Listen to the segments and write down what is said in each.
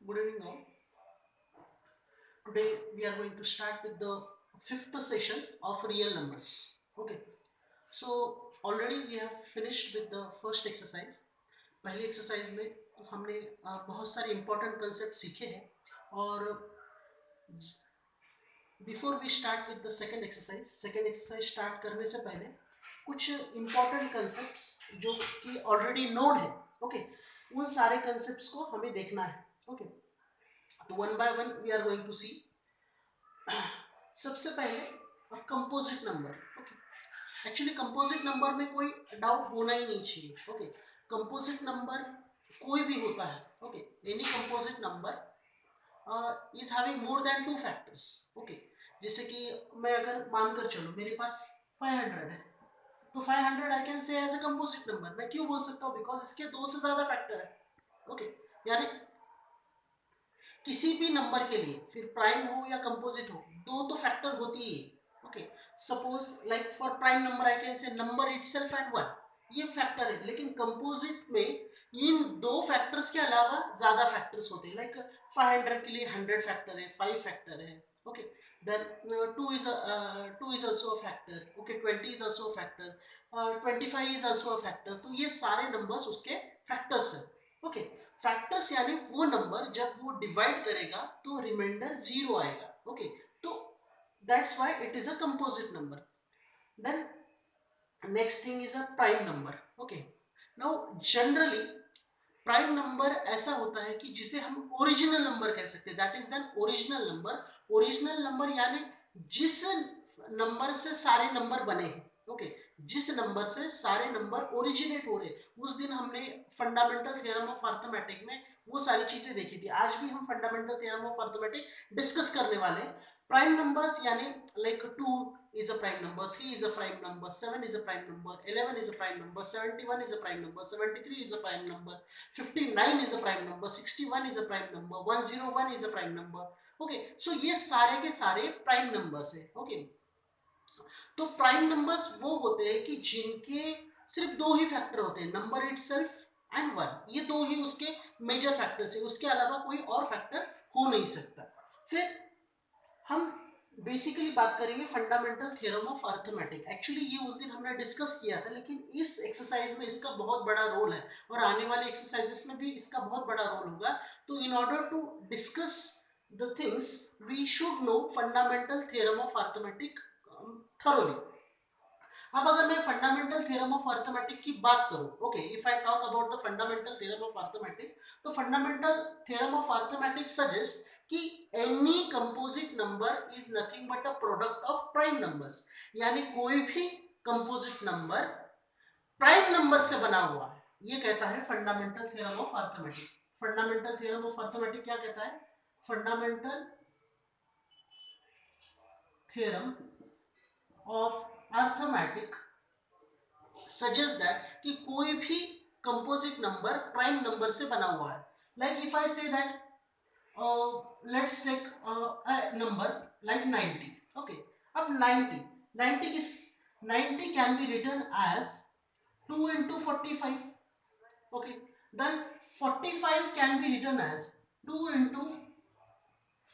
Good evening all. Today we are going to start with the fifth session of real numbers. Okay. So already we have finished with the first exercise. पहली exercise में हमने बहुत सारे important concept सीखे हैं और before we start with the second exercise start करने से पहले कुछ इंपॉर्टेंट कंसेप्ट्स जो कि ऑलरेडी नोन है ओके उन सारे कंसेप्ट्स को हमें देखना है ओके तो one by one we are going to see सबसे पहले composite number okay actually composite number में कोई डाउट होना ही नहीं चाहिए ओके कंपोजिट नंबर कोई भी होता है okay any composite number is having more than two factors okay जैसे कि मैं अगर मानकर चलूं मेरे पास 500 है तो 500 I can say as a composite number मैं क्यों बोल सकता हूँ बिकॉज इसके दो से ज्यादा फैक्टर है ओके यानी किसी भी नंबर के लिए फिर प्राइम हो या कंपोजिट हो दो तो फैक्टर होती ही है okay suppose like for prime number I can से नंबर इटसेल्फ एंड वन ये फैक्टर है लेकिन कंपोजिट में इन दो फैक्टर्स के अलावा ज्यादा फैक्टर्स होते हैं लाइक 500 के लिए 100 फैक्टर है 5 फैक्टर है okay then 2 is also a factor okay 20 is also a factor 25 is also a factor तो ये सारे नंबर्स उसके फैक्टर्स हैं ओके फैक्टर्स यानी वो नंबर जब वो डिवाइड करेगा तो रिमाइंडर जीरो आएगा ओके तो that's why it is a composite number then next thing is a prime number okay now generally prime number ऐसा होता है कि जिसे हम ओरिजिनल नंबर कह सकते हैं that is then original number यानी जिस नंबर से सारे नंबर बने हैं ओके जिस नंबर से सारे नंबर ओरिजिनेट हो रहे उस दिन हमने फंडामेंटल थ्योरम ऑफ अर्थमेटिक में वो सारी चीजें देखी थी आज भी हम fundamental theorem of arithmetic discuss करने वाले हैं प्राइम नंबर्स यानी like 2 is a prime number, 3 is a prime number, 7 is a prime number, 11 is a prime number, 71 is a prime number, 73 is a prime number, 59 is a prime number, 61 is a prime number, 101 is a prime number. Okay, so ये सारे के सारे prime numbers है okay तो prime numbers वो होते हैं कि जिनके सिर्फ दो ही फैक्टर होते हैं नंबर इटसेल्फ एंड वन ये दो ही उसके मेजर फैक्टर्स है उसके अलावा कोई और फैक्टर हो नहीं सकता फिर हम बेसिकली बात करेंगे fundamental theorem of arithmetic actually ये उस दिन हमने डिस्कस किया था लेकिन इस एक्सरसाइज में इसका बहुत बड़ा रोल है और आने वाले एक्सरसाइजेस में भी इसका बहुत बड़ा रोल होगा तो in order to discuss the things we should know fundamental theorem of arithmetic thoroughly अब अगर मैं फंडामेंटल थ्योरम ऑफ अर्थमेटिक की बात करूं okay if I talk about the fundamental theorem of arithmetic तो fundamental theorem of arithmetic suggest कि any composite number is nothing but a product of prime numbers यानी कोई भी कंपोजिट नंबर प्राइम नंबर से बना हुआ है ये कहता है fundamental theorem of arithmetic fundamental theorem of arithmetic क्या कहता है fundamental theorem of arithmetic suggest that कि कोई भी कंपोजिट नंबर प्राइम नंबर से बना हुआ है like if I say that let's take a number like 90 okay अब 90 is 90 can be written as 2 into 45 okay then 45 can be written as 2 into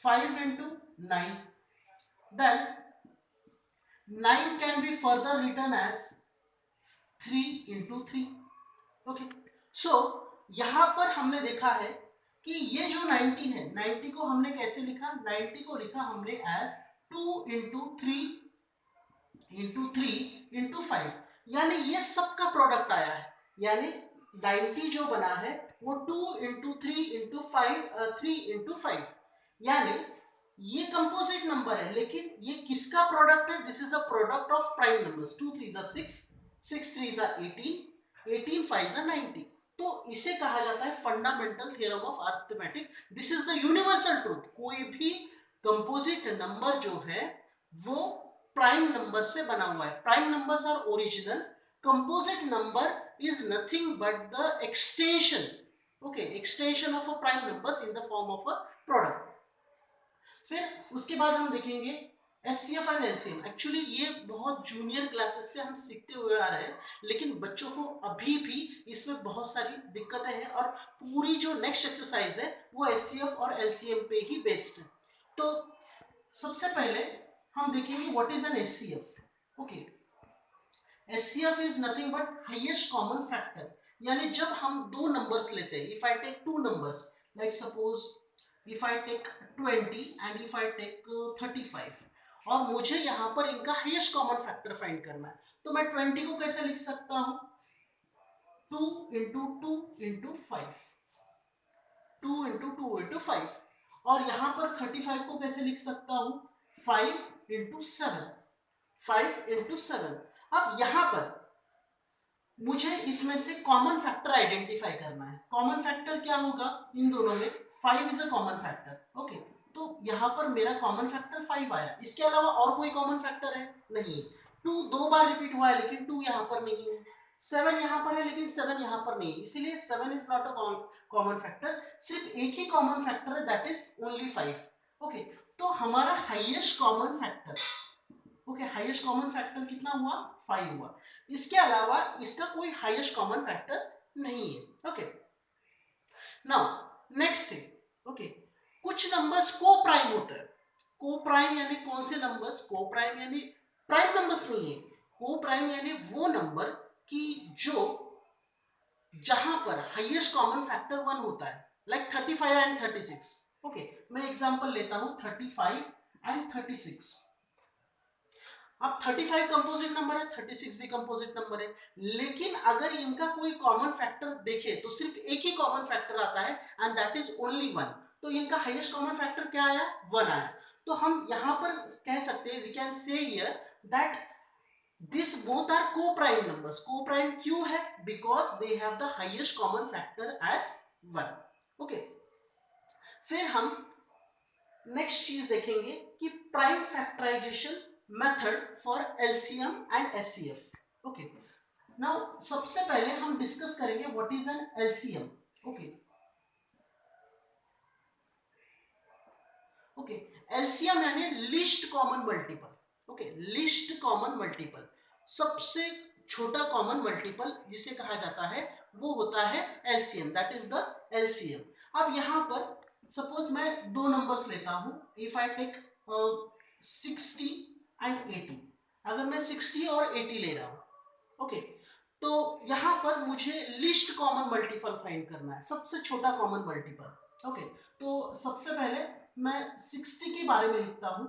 5 into 9 then 9 can be further written as 3 into 3 okay so यहां पर हमने देखा है कि ये जो 90 है 90 को हमने कैसे लिखा 90 को लिखा हमने एज 2 into 3 into 3 into 5 यानी ये सबका प्रोडक्ट आया है यानी 90 जो बना है वो 2 into 3 into 5 3 into 5 यानी ये कंपोजिट नंबर है लेकिन ये किसका प्रोडक्ट है this is a product of prime numbers 2 3 6 6 3 18 18 5 90 तो इसे कहा जाता है fundamental theorem of arithmetic this is the universal truth कोई भी कंपोजिट नंबर जो है वो प्राइम नंबर से बना हुआ है prime numbers are original composite number is nothing but the extension okay extension of a prime numbers in the form of a product फिर उसके बाद हम देखेंगे एचसीएफ एंड एलसीएम एक्चुअली ये बहुत जूनियर क्लासेस से हम सीखते हुए आ रहे हैं, लेकिन बच्चों को अभी भी इसमें बहुत सारी दिक्कतें हैं और पूरी जो नेक्स्ट एक्सरसाइज है वो एचसीएफ और एलसीएम पे ही बेस्ड है। तो सबसे पहले हम देखेंगे what is an HCF. Okay, HCF is nothing but highest common factor, यानी जब हम दो नंबर्स लेते हैं, if I take two numbers like suppose if I take 20 and if I take 35 और मुझे यहाँ पर इनका हाईएस्ट कॉमन फैक्टर फाइंड करना है, तो मैं 20 को कैसे लिख सकता हूँ, 2 इंटू 2 इंटू 5, 2 इंटू 2 इंटू 5, और यहाँ पर 35 को कैसे लिख सकता हूँ, 5 इंटू 7, 5 इंटू 7। अब यहाँ पर मुझे इसमें से कॉमन फैक्टर आइडेंटिफाई करना है। कॉमन फैक्टर क्या होगा इन दोनों में, 5 is a common factor. Okay, तो यहाँ पर मेरा कॉमन फैक्टर 5 आया, इसके अलावा और कोई कॉमन फैक्टर है नहीं। 2 दो बार रिपीट हुआ है लेकिन 2 यहाँ पर नहीं है, 7 यहाँ पर है लेकिन 7 यहाँ पर नहीं है, इसीलिए 7 is not a common factor. सिर्फ एक ही कॉमन फैक्टर है, दैट इज ओनली 5। ओके, तो हमारा highest common factor, okay, highest common factor कितना हुआ, 5 हुआ। इसके अलावा इसका कोई हाईएस्ट कॉमन फैक्टर नहीं है। Okay, now next thing, okay, कुछ नंबर्स को प्राइम होते हैं। को प्राइम यानी कौन से नंबर्स, को प्राइम यानी प्राइम नंबर्स नहीं है, को प्राइम यानी वो नंबर की जो जहां पर हाईएस्ट कॉमन फैक्टर 1 होता है, लाइक 35 एंड 36। ओके, मैं एग्जांपल लेता हूं 35 एंड 36। अब 35 कंपोजिट नंबर है, 36 भी कंपोजिट नंबर है, लेकिन अगर इनका कोई कॉमन फैक्टर देखे तो सिर्फ एक ही कॉमन फैक्टर आता है एंड दैट इज ओनली 1। तो इनका हाईएस्ट कॉमन फैक्टर क्या आया, 1 आया। तो हम यहाँ पर कह सकते हैं, we can say here that this both are co prime numbers. Co prime क्यों है, because they have the highest common factor as 1। Okay, फिर हम नेक्स्ट चीज देखेंगे कि prime factorization method for LCM and HCF. Okay, now सबसे पहले हम डिस्कस करेंगे what is an LCM. Okay, okay, LCM यानी least common multiple. Okay, least common multiple, सबसे छोटा कॉमन मल्टीपल जिसे कहा जाता है वो होता है LCM, that is the LCM. अब यहाँ पर सपोज मैं दो नंबर्स लेता हूं, इफ आई टेक 60 एंड 80, अगर मैं 60 और 80 ले रहा हूं, ओके, तो यहां पर मुझे लीस्ट कॉमन मल्टीपल फाइंड करना है, सबसे छोटा कॉमन मल्टीपल। ओके, तो सबसे पहले मैं 60 के बारे में लिखता हूं,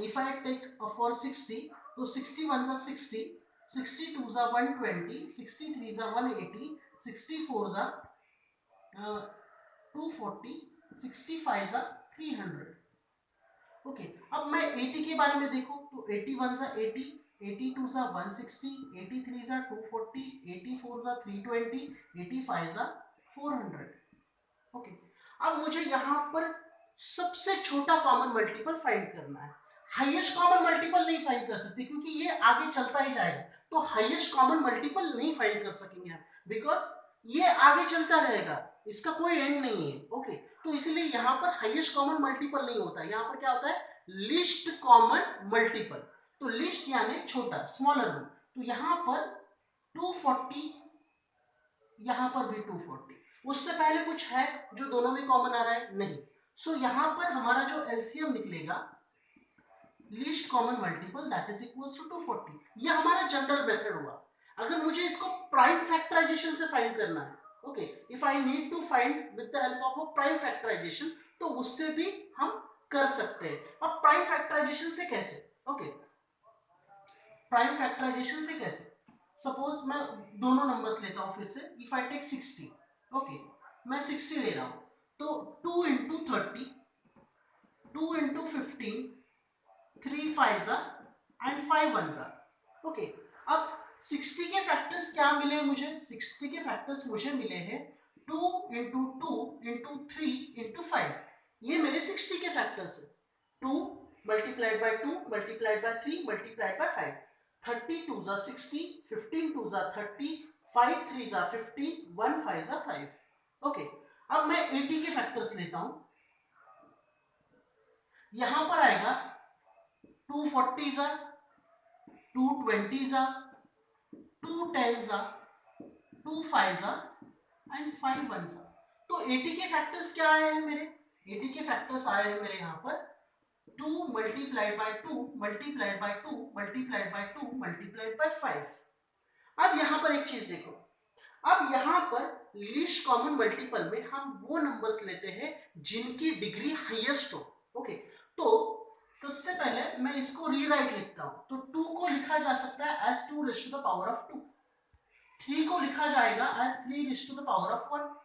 इफ आई टेक फॉर 60, तो 60 1 जा 60, 62 जा 120, 63 जा 180, 64 जा 240, 65 जा 300। ओके, अब मैं 80 के बारे में देखूं तो 81 जा 80, 82 जा 160, 83 जा 240, 84 जा 320, 85 जा 400। ओके, अब मुझे यहाँ पर सबसे छोटा कॉमन मल्टीपल फाइंड करना है। हाईएस्ट कॉमन मल्टीपल नहीं फाइंड कर सकते क्योंकि ये आगे चलता ही जाएगा, तो हाईएस्ट कॉमन मल्टीपल नहीं फाइंड कर सकेंगे हम, बिकॉज ये आगे चलता रहेगा, इसका कोई एंड नहीं है। ओके, तो इसीलिए यहाँ पर हाईएस्ट कॉमन मल्टीपल नहीं होता, यहाँ पर क्या होता है, लीस्ट कॉमन मल्टीपल। तो लिस्ट यानी छोटा, स्मॉलर वन, तो यहाँ पर 240, यहाँ पर भी 240, उससे पहले कुछ है जो दोनों में कॉमन आ रहा है, नहीं। सो यहाँ पर हमारा जो एलसीएम निकलेगा, least common multiple, that is equals to 240। ये हमारा जनरल मेथड हुआ। अगर मुझे इसको प्राइम फैक्टराइजेशन से फाइंड करना है, okay, if I need to find with the help of a prime factorization, तो उससे भी हम कर सकते हैं। अब प्राइम फैक्टराइजेशन से कैसे, ओके, प्राइम फैक्टराइजेशन से कैसे, सपोज मैं दोनों नंबर्स लेता हूं फिर से, इफ आई टेक 60, ओके, मैं 60 ले रहा हूं, तो 2 इंटू 30, 2 इंटू 15, 3 5 एंड 5 1। ओके, अब 60 के फैक्टर्स क्या मिले मुझे, 60 के फैक्टर्स मुझे मिले हैं 2 इंटू 2 इंटू 3 इंटू 5, ये मेरे 60 के फैक्टर्स है। 2 multiplied by 2 multiplied by 3 multiplied by 5, 30 2 जा 60, 15 2 जा 30, 5 3 जा 15, 1 5 जा 5। ओके, अब मैं 80 के फैक्टर्स लेता हूं, यहां पर आएगा 2 40s are, 2 20s are, 2 10s are, 2 5s are and 5 1s are। तो 80 के फैक्टर्स क्या आए हैं मेरे? 80 के फैक्टर्स आए हैं मेरे यहाँ पर 2 multiplied by 2 multiplied by 2 multiplied by 2 multiplied by 5। अब यहाँ पर एक चीज देखो, अब यहाँ पर लीस्ट कॉमन मल्टीपल में हम वो नंबर्स लेते हैं जिनकी डिग्री हाईएस्ट हो। ओके, तो सबसे पहले मैं इसको रीराइट लिखता हूं। तो 2 को लिखा जा सकता है as 2 raise to the power of 2, 3 को लिखा जाएगा as 3 raise to the power of 1,